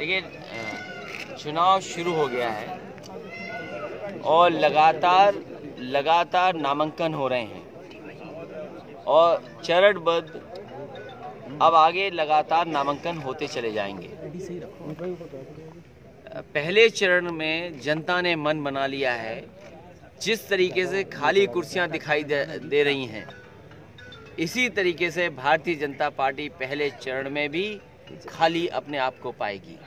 देखिए, चुनाव शुरू हो गया है और लगातार नामांकन हो रहे हैं और चरणबद्ध अब आगे लगातार नामांकन होते चले जाएंगे। पहले चरण में जनता ने मन बना लिया है। जिस तरीके से खाली कुर्सियां दिखाई दे रही हैं, इसी तरीके से भारतीय जनता पार्टी पहले चरण में भी खाली अपने आप को पाएगी।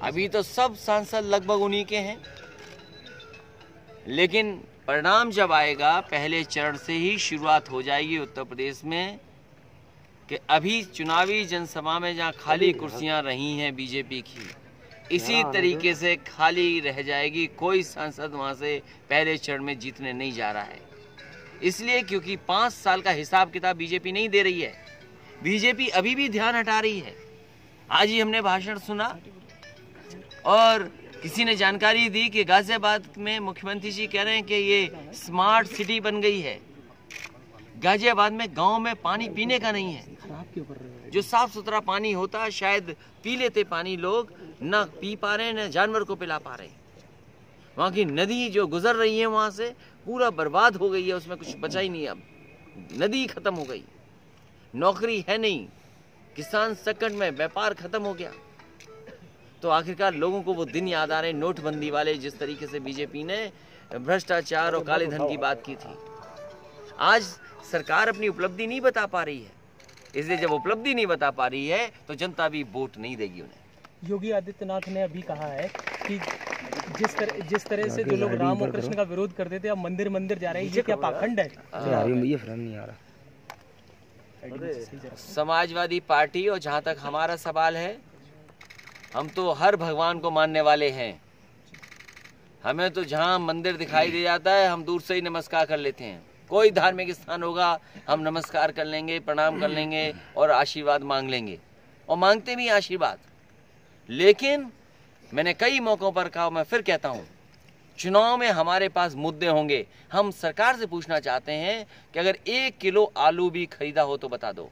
अभी तो सब सांसद लगभग उन्हीं के हैं, लेकिन परिणाम जब आएगा पहले चरण से ही शुरुआत हो जाएगी उत्तर प्रदेश में कि अभी चुनावी जनसभा में जहां खाली कुर्सियां रही हैं बीजेपी की, इसी तरीके से खाली रह जाएगी। कोई सांसद वहां से पहले चरण में जीतने नहीं जा रहा है, इसलिए क्योंकि 5 साल का हिसाब किताब बीजेपी नहीं दे रही है। बीजेपी अभी भी ध्यान हटा रही है। आज ही हमने भाषण सुना और किसी ने जानकारी दी कि गाजियाबाद में मुख्यमंत्री जी कह रहे हैं कि ये स्मार्ट सिटी बन गई है। गाजियाबाद में गांव में पानी पीने का नहीं है। जो साफ सुथरा पानी होता शायद पी लेते पानी लोग, ना पी पा रहे न जानवर को पिला पा रहे। वहाँ की नदी जो गुजर रही है वहाँ से पूरा बर्बाद हो गई है, उसमें कुछ बचा ही नहीं। अब नदी खत्म हो गई, नौकरी है नहीं, किसान संकट में, व्यापार खत्म हो गया। तो आखिरकार लोगों को वो दिन याद आ रहे हैं नोटबंदी वाले, जिस तरीके से बीजेपी ने भ्रष्टाचार और काले धन की बात की थी। आज सरकार अपनी उपलब्धि नहीं बता पा रही है, इसलिए जब उपलब्धि नहीं बता पा रही है तो जनता भी वोट नहीं देगी उन्हें। योगी आदित्यनाथ ने अभी कहा है कि जिस तरह से जो लोग राम और कृष्ण का विरोध करते थे अब मंदिर जा रहे हैं, ये क्या पाखंड है? समाजवादी पार्टी, और जहाँ तक हमारा सवाल है, हम तो हर भगवान को मानने वाले हैं। हमें तो जहाँ मंदिर दिखाई दे जाता है हम दूर से ही नमस्कार कर लेते हैं। कोई धार्मिक स्थान होगा हम नमस्कार कर लेंगे, प्रणाम कर लेंगे और आशीर्वाद मांग लेंगे, और मांगते भी आशीर्वाद। लेकिन मैंने कई मौकों पर कहा, मैं फिर कहता हूँ, चुनाव में हमारे पास मुद्दे होंगे। हम सरकार से पूछना चाहते हैं कि अगर 1 किलो आलू भी खरीदा हो तो बता दो।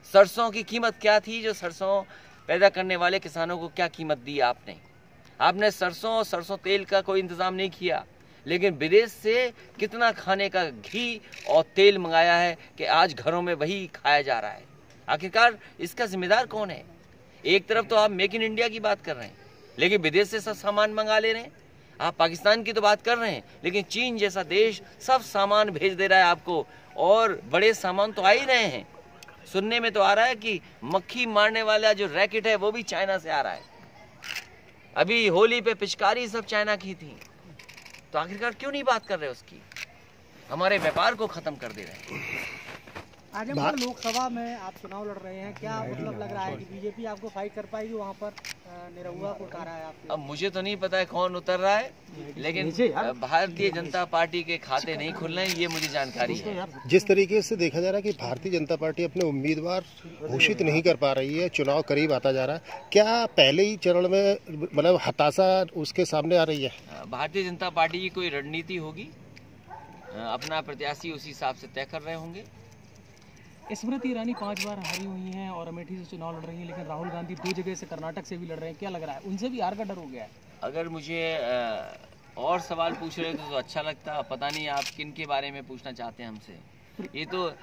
सरसों की कीमत क्या थी? जो सरसों पैदा करने वाले किसानों को क्या कीमत दी आपने सरसों तेल का कोई इंतजाम नहीं किया, लेकिन विदेश से कितना खाने का घी और तेल मंगाया है कि आज घरों में वही खाया जा रहा है। आखिरकार इसका जिम्मेदार कौन है? एक तरफ तो आप मेक इन इंडिया की बात कर रहे हैं, लेकिन विदेश से सब सामान मंगा ले रहे हैं। आप पाकिस्तान की तो बात कर रहे हैं, लेकिन चीन जैसा देश सब सामान भेज दे रहा है आपको, और बड़े सामान तो आ ही रहे हैं। सुनने में तो आ रहा है कि मक्खी मारने वाला जो रैकेट है वो भी चाइना से आ रहा है। अभी होली पे पिचकारी सब चाइना की थी, तो आखिरकार क्यों नहीं बात कर रहे उसकी? हमारे व्यापार को खत्म कर दे रहे हैं। आजमगढ़ लोकसभा में आप चुनाव लड़ रहे हैं, क्या मतलब लग रहा है कि बीजेपी आपको फाइट कर पाएगी? वहाँ पर निरहुआ को उतारा है आपने। अब मुझे तो नहीं पता है कौन उतर रहा है, लेकिन भारतीय जनता पार्टी के खाते नहीं खुल रहे हैं, ये मुझे जानकारी है। जिस तरीके से देखा जा रहा है कि भारतीय जनता पार्टी अपने उम्मीदवार घोषित नहीं कर पा रही है, चुनाव करीब आता जा रहा है, क्या पहले ही चरण में मतलब हताशा उसके सामने आ रही है? भारतीय जनता पार्टी की कोई रणनीति होगी, अपना प्रत्याशी उसी हिसाब से तय कर रहे होंगे। स्मृति ईरानी 5 बार हारी हुई हैं और अमेठी से चुनाव लड़ रही हैं, लेकिन राहुल गांधी 2 जगह से कर्नाटक से भी लड़ रहे हैं। क्या लग रहा है, उनसे भी हार का डर हो गया है? अगर मुझे और सवाल पूछ रहे तो अच्छा लगता। पता नहीं आप किन के बारे में पूछना चाहते हैं हमसे। ये तो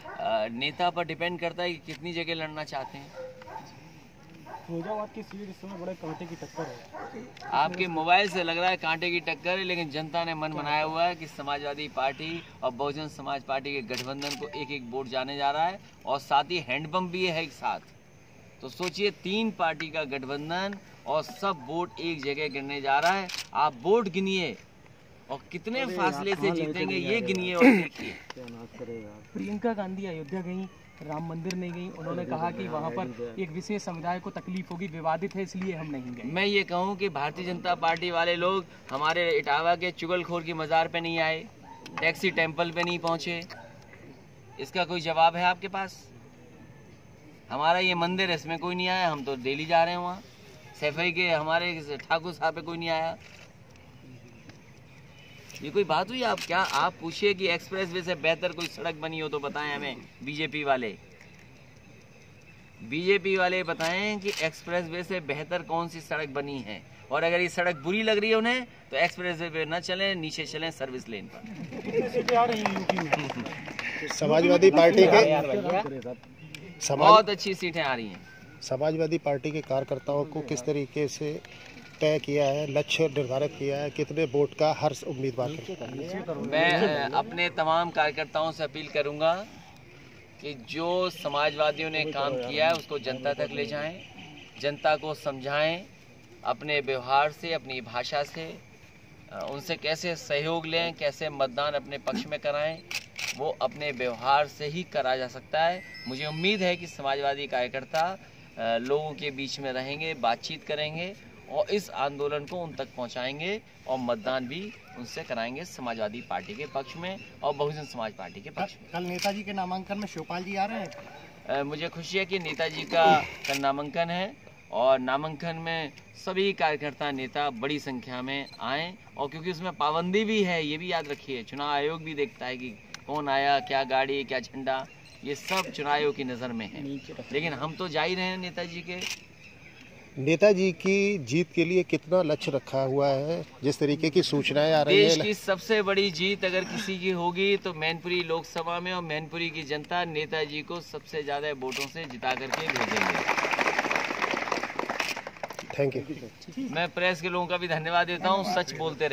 नेता पर डिपेंड करता है कि कितनी जगह लड़ना चाहते हैं। फिरोजाबाद की सीट इस समय बड़े कांटे की टक्कर है। आपके मोबाइल से लग रहा है कांटे की टक्कर है, लेकिन जनता ने मन बनाया हुआ है कि समाजवादी पार्टी और बहुजन समाज पार्टी के गठबंधन को एक वोट जाने जा रहा है, और साथ ही हैंडपंप भी है एक साथ। तो सोचिए 3 पार्टी का गठबंधन और सब वोट एक जगह गिरने जा रहा है। आप वोट गिनिए और कितने फासले से जीतेंगे ये गिनिए और देखिए। प्रियंका गांधी अयोध्या गई, राम मंदिर नहीं गई। उन्होंने कहा कि वहां पर एक विशेष समुदाय को तकलीफ होगी, विवादित है, इसलिए हम नहीं गए। मैं ये कहूँ कि भारतीय जनता पार्टी वाले लोग हमारे इटावा के चुगलखोर की मज़ार पे नहीं आए, टैक्सी टेम्पल पे नहीं पहुँचे, इसका कोई जवाब है आपके पास? हमारा ये मंदिर है, इसमें कोई नहीं आया, हम तो डेली जा रहे हैं वहाँ। सैफई के हमारे ठाकुर साहब पे कोई नहीं आया। ये कोई बात हुई? आप पूछिए कि एक्सप्रेस वे से बेहतर कोई सड़क बनी हो तो बताएं हमें बीजेपी वाले। बीजेपी वाले बताएं कि एक्सप्रेस वे से बेहतर कौन सी सड़क बनी है, और अगर ये सड़क बुरी लग रही है उन्हें तो एक्सप्रेस वे पे न चलें, नीचे चलें सर्विस लेन पर। समाजवादी पार्टी के बहुत अच्छी सीटें आ रही हैं। समाजवादी पार्टी के कार्यकर्ताओं को किस तरीके से तय किया है, लक्ष्य निर्धारित किया है, कितने वोट का हर उम्मीदवार को? मैं अपने तमाम कार्यकर्ताओं से अपील करूंगा कि जो समाजवादियों ने काम किया है उसको जनता तक ले जाएं, जनता को समझाएं, अपने व्यवहार से, अपनी भाषा से उनसे कैसे सहयोग लें, कैसे मतदान अपने पक्ष में कराएं, वो अपने व्यवहार से ही करा जा सकता है। मुझे उम्मीद है कि समाजवादी कार्यकर्ता लोगों के बीच में रहेंगे, बातचीत करेंगे और इस आंदोलन को उन तक पहुंचाएंगे और मतदान भी उनसे कराएंगे समाजवादी पार्टी के पक्ष में और बहुजन समाज पार्टी के पक्ष में। कल नेताजी के नामांकन में शिवपाल जी आ रहे हैं। मुझे खुशी है कि नेताजी का कल नामांकन है और नामांकन में सभी कार्यकर्ता नेता बड़ी संख्या में आए, और क्योंकि उसमें पाबंदी भी है, ये भी याद रखिए, चुनाव आयोग भी देखता है कि कौन आया, क्या गाड़ी, क्या झंडा, ये सब चुनाव आयोग की नज़र में है। लेकिन हम तो जा ही रहे हैं नेताजी के। नेताजी की जीत के लिए कितना लक्ष्य रखा हुआ है? जिस तरीके की सूचनाएं आ रही है, देश की सबसे बड़ी जीत अगर किसी की होगी तो मैनपुरी लोकसभा में, और मैनपुरी की जनता नेताजी को सबसे ज्यादा वोटों से जिता करके भेजेंगे। Thank you. मैं प्रेस के लोगों का भी धन्यवाद देता हूँ, सच बोलते रहिए।